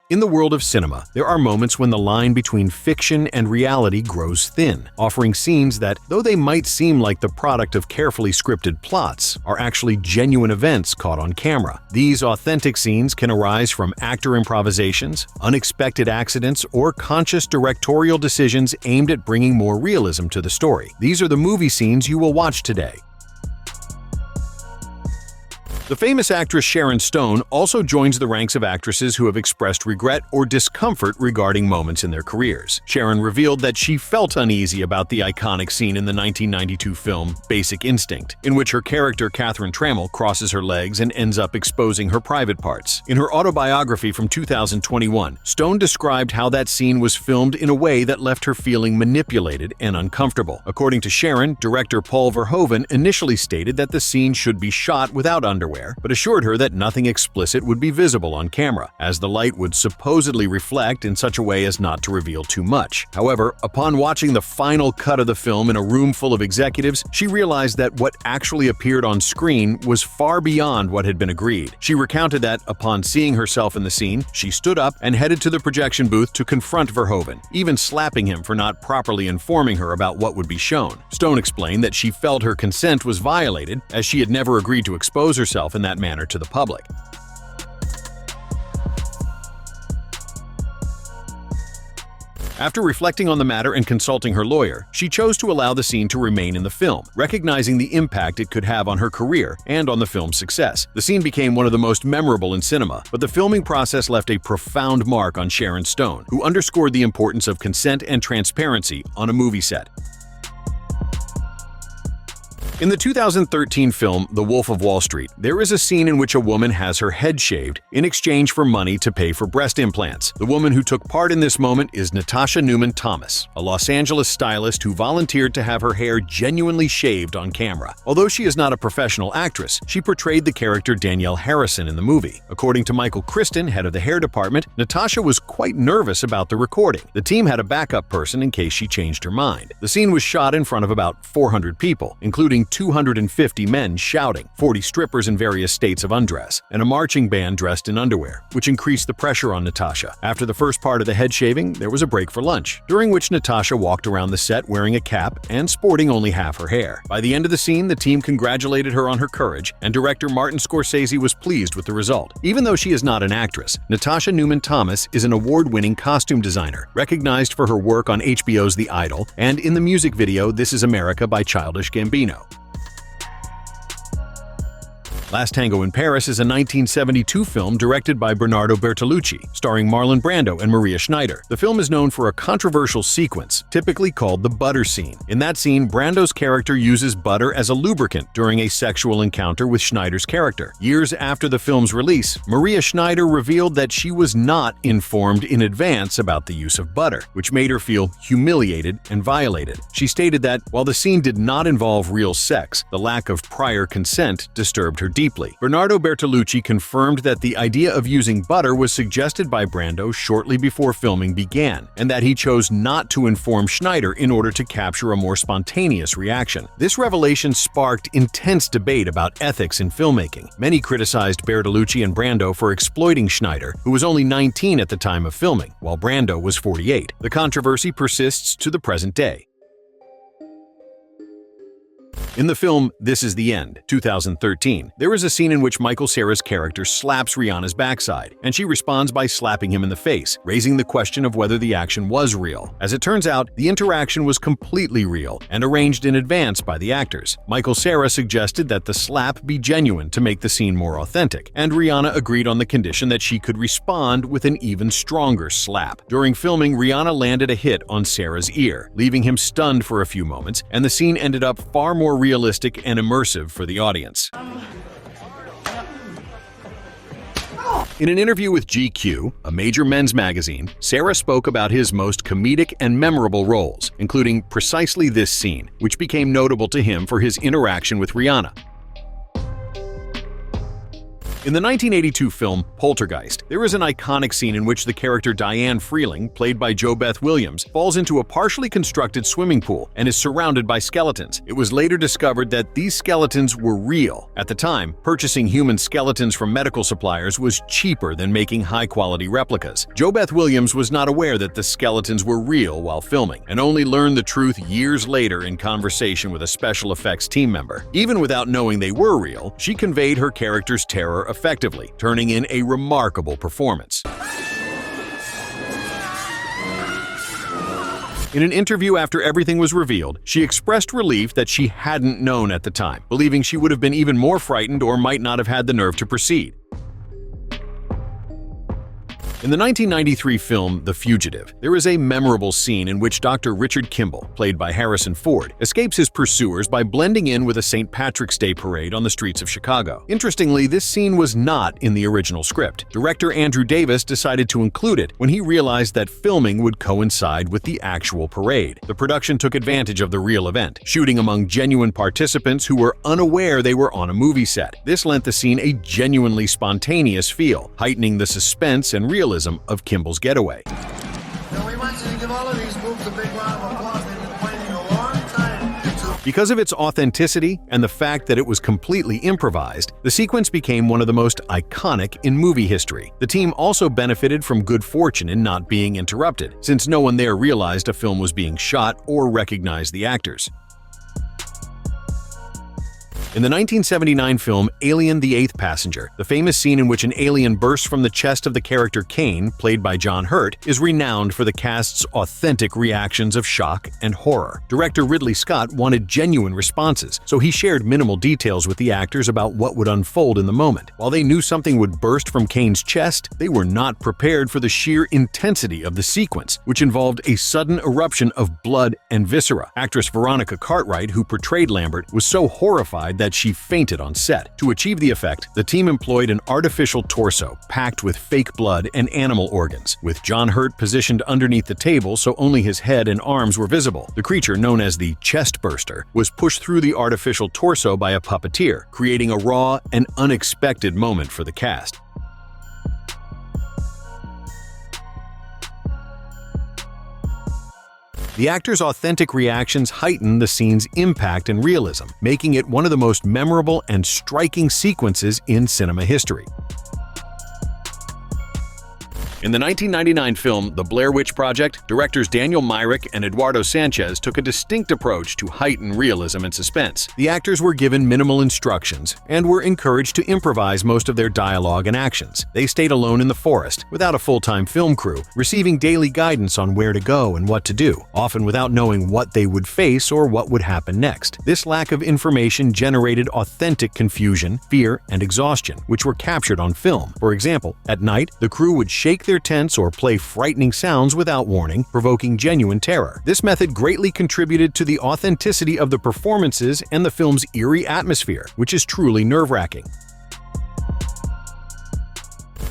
In the world of cinema, there are moments when the line between fiction and reality grows thin, offering scenes that, though they might seem like the product of carefully scripted plots, are actually genuine events caught on camera. These authentic scenes can arise from actor improvisations, unexpected accidents, or conscious directorial decisions aimed at bringing more realism to the story. These are the movie scenes you will watch today. The famous actress Sharon Stone also joins the ranks of actresses who have expressed regret or discomfort regarding moments in their careers. Sharon revealed that she felt uneasy about the iconic scene in the 1992 film Basic Instinct, in which her character Catherine Trammell crosses her legs and ends up exposing her private parts. In her autobiography from 2021, Stone described how that scene was filmed in a way that left her feeling manipulated and uncomfortable. According to Sharon, director Paul Verhoeven initially stated that the scene should be shot without underwear, but assured her that nothing explicit would be visible on camera, as the light would supposedly reflect in such a way as not to reveal too much. However, upon watching the final cut of the film in a room full of executives, she realized that what actually appeared on screen was far beyond what had been agreed. She recounted that, upon seeing herself in the scene, she stood up and headed to the projection booth to confront Verhoeven, even slapping him for not properly informing her about what would be shown. Stone explained that she felt her consent was violated, as she had never agreed to expose herself in that manner to the public. After reflecting on the matter and consulting her lawyer, she chose to allow the scene to remain in the film, recognizing the impact it could have on her career and on the film's success. The scene became one of the most memorable in cinema, but the filming process left a profound mark on Sharon Stone, who underscored the importance of consent and transparency on a movie set. In the 2013 film The Wolf of Wall Street, there is a scene in which a woman has her head shaved in exchange for money to pay for breast implants. The woman who took part in this moment is Natasha Newman Thomas, a Los Angeles stylist who volunteered to have her hair genuinely shaved on camera. Although she is not a professional actress, she portrayed the character Danielle Harrison in the movie. According to Michael Kristen, head of the hair department, Natasha was quite nervous about the recording. The team had a backup person in case she changed her mind. The scene was shot in front of about 400 people, including 250 men shouting, 40 strippers in various states of undress, and a marching band dressed in underwear, which increased the pressure on Natasha. After the first part of the head shaving, there was a break for lunch, during which Natasha walked around the set wearing a cap and sporting only half her hair. By the end of the scene, the team congratulated her on her courage, and director Martin Scorsese was pleased with the result. Even though she is not an actress, Natasha Newman Thomas is an award-winning costume designer, recognized for her work on HBO's The Idol and in the music video This Is America by Childish Gambino. Last Tango in Paris is a 1972 film directed by Bernardo Bertolucci, starring Marlon Brando and Maria Schneider. The film is known for a controversial sequence, typically called the butter scene. In that scene, Brando's character uses butter as a lubricant during a sexual encounter with Schneider's character. Years after the film's release, Maria Schneider revealed that she was not informed in advance about the use of butter, which made her feel humiliated and violated. She stated that, while the scene did not involve real sex, the lack of prior consent disturbed her deeply. Bernardo Bertolucci confirmed that the idea of using butter was suggested by Brando shortly before filming began, and that he chose not to inform Schneider in order to capture a more spontaneous reaction. This revelation sparked intense debate about ethics in filmmaking. Many criticized Bertolucci and Brando for exploiting Schneider, who was only 19 at the time of filming, while Brando was 48. The controversy persists to the present day. In the film This Is the End, 2013, there is a scene in which Michael Cera's character slaps Rihanna's backside, and she responds by slapping him in the face, raising the question of whether the action was real. As it turns out, the interaction was completely real and arranged in advance by the actors. Michael Cera suggested that the slap be genuine to make the scene more authentic, and Rihanna agreed on the condition that she could respond with an even stronger slap. During filming, Rihanna landed a hit on Cera's ear, leaving him stunned for a few moments, and the scene ended up far more realistic and immersive for the audience. In an interview with GQ, a major men's magazine, Cera spoke about his most comedic and memorable roles, including precisely this scene, which became notable to him for his interaction with Rihanna. In the 1982 film Poltergeist, there is an iconic scene in which the character Diane Freeling, played by JoBeth Williams, falls into a partially constructed swimming pool and is surrounded by skeletons. It was later discovered that these skeletons were real. At the time, purchasing human skeletons from medical suppliers was cheaper than making high-quality replicas. JoBeth Williams was not aware that the skeletons were real while filming, and only learned the truth years later in conversation with a special effects team member. Even without knowing they were real, she conveyed her character's terror effectively, turning in a remarkable performance. In an interview after everything was revealed, she expressed relief that she hadn't known at the time, believing she would have been even more frightened or might not have had the nerve to proceed. In the 1993 film The Fugitive, there is a memorable scene in which Dr. Richard Kimball, played by Harrison Ford, escapes his pursuers by blending in with a St. Patrick's Day parade on the streets of Chicago. Interestingly, this scene was not in the original script. Director Andrew Davis decided to include it when he realized that filming would coincide with the actual parade. The production took advantage of the real event, shooting among genuine participants who were unaware they were on a movie set. This lent the scene a genuinely spontaneous feel, heightening the suspense and realism of Kimball's getaway. Now we want you to give all of these moves a big round of applause. They've been waiting a long time. Because of its authenticity and the fact that it was completely improvised, the sequence became one of the most iconic in movie history. The team also benefited from good fortune in not being interrupted, since no one there realized a film was being shot or recognized the actors. In the 1979 film Alien: The Eighth Passenger, the famous scene in which an alien bursts from the chest of the character Kane, played by John Hurt, is renowned for the cast's authentic reactions of shock and horror. Director Ridley Scott wanted genuine responses, so he shared minimal details with the actors about what would unfold in the moment. While they knew something would burst from Kane's chest, they were not prepared for the sheer intensity of the sequence, which involved a sudden eruption of blood and viscera. Actress Veronica Cartwright, who portrayed Lambert, was so horrified that she fainted on set. To achieve the effect, the team employed an artificial torso packed with fake blood and animal organs, with John Hurt positioned underneath the table so only his head and arms were visible. The creature, known as the chest burster, was pushed through the artificial torso by a puppeteer, creating a raw and unexpected moment for the cast. The actors' authentic reactions heightened the scene's impact and realism, making it one of the most memorable and striking sequences in cinema history. In the 1999 film The Blair Witch Project, directors Daniel Myrick and Eduardo Sanchez took a distinct approach to heighten realism and suspense. The actors were given minimal instructions and were encouraged to improvise most of their dialogue and actions. They stayed alone in the forest, without a full-time film crew, receiving daily guidance on where to go and what to do, often without knowing what they would face or what would happen next. This lack of information generated authentic confusion, fear, and exhaustion, which were captured on film. For example, at night, the crew would shake their tents or play frightening sounds without warning, provoking genuine terror. This method greatly contributed to the authenticity of the performances and the film's eerie atmosphere, which is truly nerve-wracking.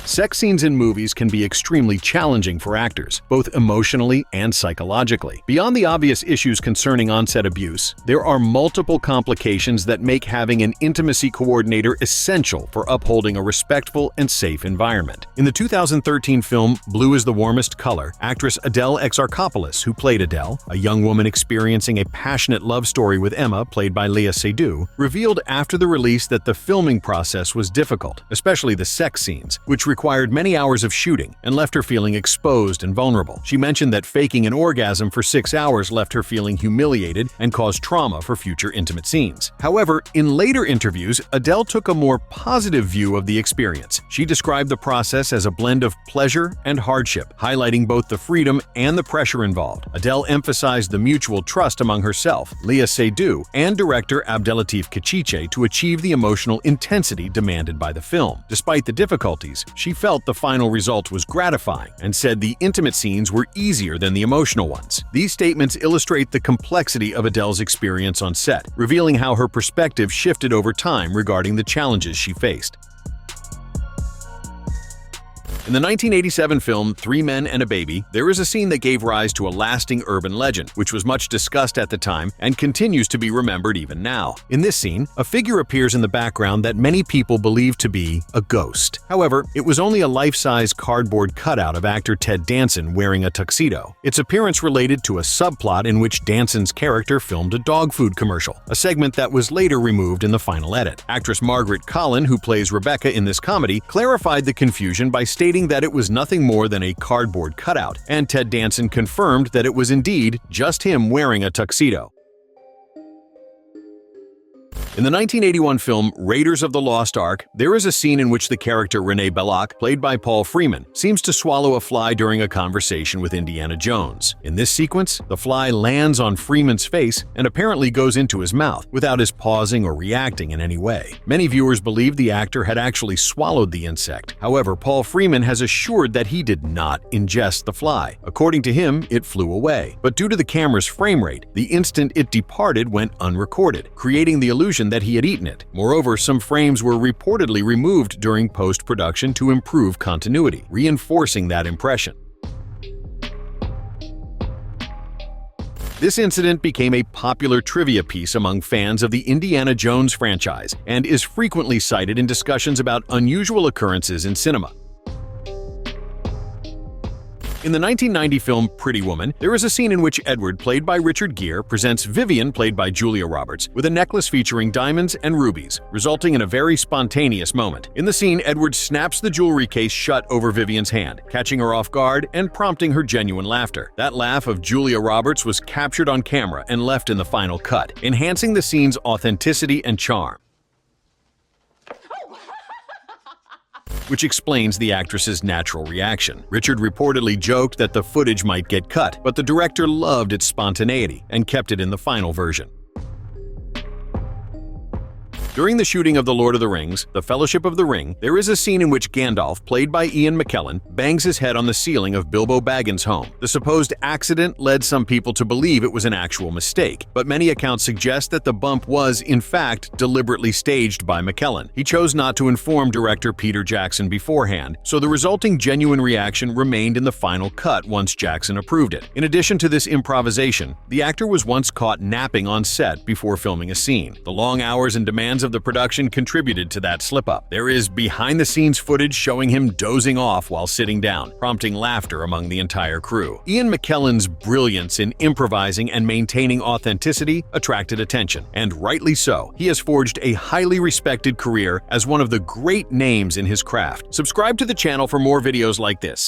Sex scenes in movies can be extremely challenging for actors, both emotionally and psychologically. Beyond the obvious issues concerning on-set abuse, there are multiple complications that make having an intimacy coordinator essential for upholding a respectful and safe environment. In the 2013 film Blue is the Warmest Color, actress Adele Exarchopoulos, who played Adele, a young woman experiencing a passionate love story with Emma, played by Léa Seydoux, revealed after the release that the filming process was difficult, especially the sex scenes, which required many hours of shooting and left her feeling exposed and vulnerable. She mentioned that faking an orgasm for 6 hours left her feeling humiliated and caused trauma for future intimate scenes. However, in later interviews, Adele took a more positive view of the experience. She described the process as a blend of pleasure and hardship, highlighting both the freedom and the pressure involved. Adele emphasized the mutual trust among herself, Léa Seydoux, and director Abdelatif Kechiche to achieve the emotional intensity demanded by the film. Despite the difficulties, she felt the final result was gratifying and said the intimate scenes were easier than the emotional ones. These statements illustrate the complexity of Adele's experience on set, revealing how her perspective shifted over time regarding the challenges she faced. In the 1987 film Three Men and a Baby, there is a scene that gave rise to a lasting urban legend, which was much discussed at the time and continues to be remembered even now. In this scene, a figure appears in the background that many people believe to be a ghost. However, it was only a life-size cardboard cutout of actor Ted Danson wearing a tuxedo. Its appearance related to a subplot in which Danson's character filmed a dog food commercial, a segment that was later removed in the final edit. Actress Margaret Collin, who plays Rebecca in this comedy, clarified the confusion by stating that it was nothing more than a cardboard cutout, and Ted Danson confirmed that it was indeed just him wearing a tuxedo. In the 1981 film Raiders of the Lost Ark, there is a scene in which the character Renee Belloc, played by Paul Freeman, seems to swallow a fly during a conversation with Indiana Jones. In this sequence, the fly lands on Freeman's face and apparently goes into his mouth, without his pausing or reacting in any way. Many viewers believe the actor had actually swallowed the insect. However, Paul Freeman has assured that he did not ingest the fly. According to him, it flew away. But due to the camera's frame rate, the instant it departed went unrecorded, creating the illusion that he had eaten it. Moreover, some frames were reportedly removed during post-production to improve continuity, reinforcing that impression. This incident became a popular trivia piece among fans of the Indiana Jones franchise and is frequently cited in discussions about unusual occurrences in cinema. In the 1990 film Pretty Woman, there is a scene in which Edward, played by Richard Gere, presents Vivian, played by Julia Roberts, with a necklace featuring diamonds and rubies, resulting in a very spontaneous moment. In the scene, Edward snaps the jewelry case shut over Vivian's hand, catching her off guard and prompting her genuine laughter. That laugh of Julia Roberts was captured on camera and left in the final cut, enhancing the scene's authenticity and charm, which explains the actress's natural reaction. Richard reportedly joked that the footage might get cut, but the director loved its spontaneity and kept it in the final version. During the shooting of The Lord of the Rings, The Fellowship of the Ring, there is a scene in which Gandalf, played by Ian McKellen, bangs his head on the ceiling of Bilbo Baggins' home. The supposed accident led some people to believe it was an actual mistake, but many accounts suggest that the bump was, in fact, deliberately staged by McKellen. He chose not to inform director Peter Jackson beforehand, so the resulting genuine reaction remained in the final cut once Jackson approved it. In addition to this improvisation, the actor was once caught napping on set before filming a scene. The long hours and demands of the production contributed to that slip-up. There is behind-the-scenes footage showing him dozing off while sitting down, prompting laughter among the entire crew. Ian McKellen's brilliance in improvising and maintaining authenticity attracted attention, and rightly so. He has forged a highly respected career as one of the great names in his craft. Subscribe to the channel for more videos like this.